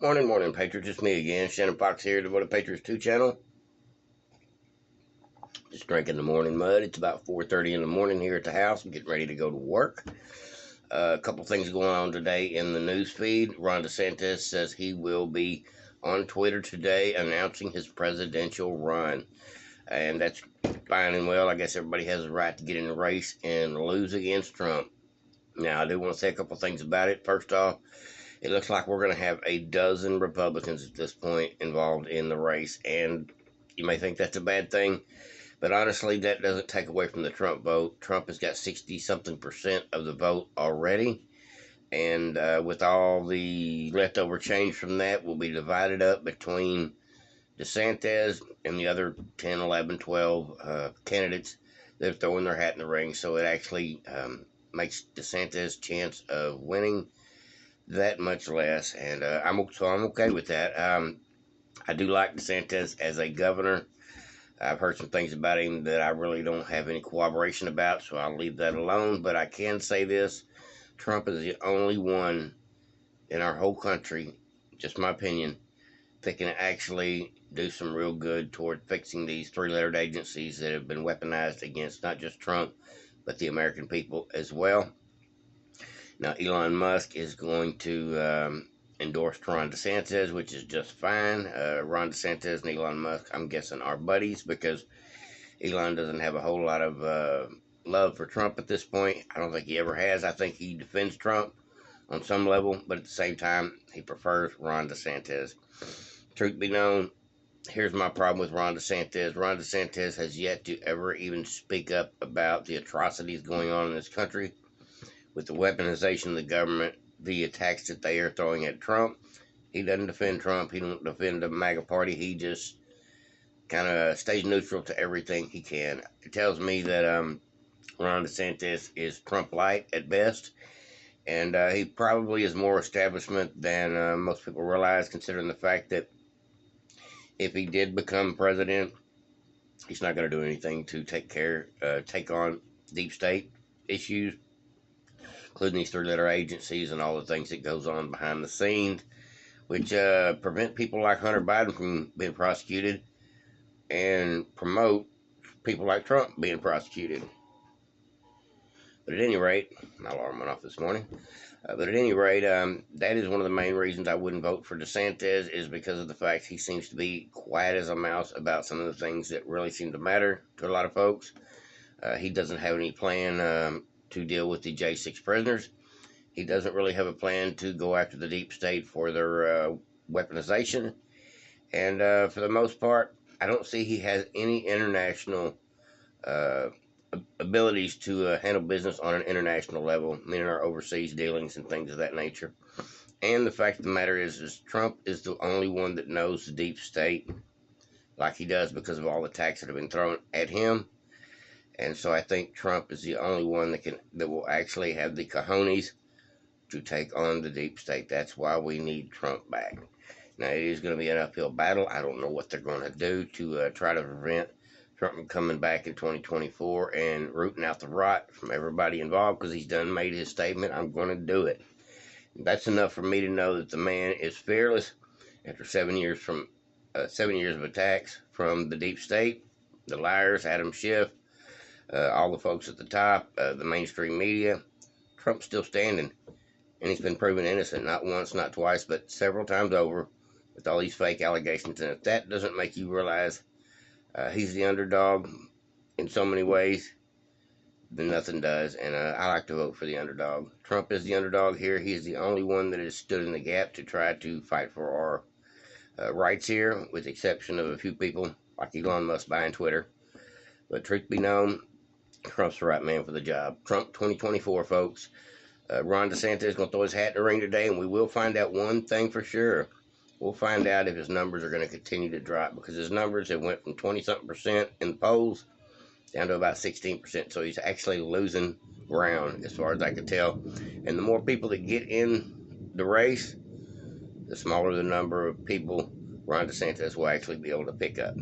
Morning, Patriots. It's me again, Shannon Fox here, the What a Patriots 2 channel. Just drinking the morning mud. It's about 4:30 in the morning here at the house. I'm getting ready to go to work. A couple things going on today in the news feed. Ron Desantis says he will be on Twitter today announcing his presidential run. And that's fine and well. I guess everybody has a right to get in the race and lose against Trump. Now, I do want to say a couple things about it. First off, it looks like we're going to have a dozen Republicans at this point involved in the race, and you may think that's a bad thing, but honestly, that doesn't take away from the Trump vote. Trump has got 60-something% of the vote already, and with all the leftover change from that, will be divided up between Desantis and the other 10, 11, 12 candidates that are throwing their hat in the ring, so it actually makes DeSantis' chance of winning that much less, and I'm okay with that. I do like DeSantis as a governor. I've heard some things about him that I really don't have any cooperation about, so I'll leave that alone. But I can say this: Trump is the only one in our whole country, just my opinion, that can actually do some real good toward fixing these three-lettered agencies that have been weaponized against not just Trump, but the American people as well. Now, Elon Musk is going to endorse Ron DeSantis, which is just fine. Ron DeSantis and Elon Musk, I'm guessing, are buddies because Elon doesn't have a whole lot of love for Trump at this point. I don't think he ever has. I think he defends Trump on some level, but at the same time, he prefers Ron DeSantis. Truth be known, here's my problem with Ron DeSantis. Ron DeSantis has yet to ever even speak up about the atrocities going on in this country with the weaponization of the government, the attacks that they are throwing at Trump. He doesn't defend Trump. He don't defend the MAGA party. He just kind of stays neutral to everything he can. It tells me that Ron DeSantis is Trump light at best, and he probably is more establishment than most people realize, considering the fact that if he did become president, he's not going to do anything to take on deep state issues, including these three-letter agencies and all the things that goes on behind the scenes, which prevent people like Hunter Biden from being prosecuted and promote people like Trump being prosecuted. But at any rate, my alarm went off this morning. But at any rate, that is one of the main reasons I wouldn't vote for DeSantis, is because of the fact he seems to be quiet as a mouse about some of the things that really seem to matter to a lot of folks. He doesn't have any plan to deal with the J6 prisoners. He doesn't really have a plan to go after the deep state for their weaponization. And for the most part, I don't see he has any international abilities to handle business on an international level, meaning our overseas dealings and things of that nature. And the fact of the matter is Trump is the only one that knows the deep state like he does because of all the attacks that have been thrown at him. And so I think Trump is the only one that will actually have the cojones to take on the deep state. That's why we need Trump back. Now, it is going to be an uphill battle. I don't know what they're going to do to try to prevent Trump from coming back in 2024 and rooting out the rot from everybody involved, because he's done made his statement, I'm going to do it. That's enough for me to know that the man is fearless after 7 years of attacks from the deep state, the liars, Adam Schiff, all the folks at the top, the mainstream media. Trump's still standing, and he's been proven innocent, not once, not twice, but several times over with all these fake allegations. And if that doesn't make you realize he's the underdog in so many ways, then nothing does. And I like to vote for the underdog. Trump is the underdog here. He is the only one that has stood in the gap to try to fight for our rights here, with the exception of a few people like Elon Musk buying Twitter. But truth be known, Trump's the right man for the job. Trump 2024, folks. Ron DeSantis is going to throw his hat in the ring today, and we will find out one thing for sure. We'll find out if his numbers are going to continue to drop, because his numbers have went from 20-something% in the polls down to about 16%. So he's actually losing ground as far as I can tell. And the more people that get in the race, the smaller the number of people Ron DeSantis will actually be able to pick up.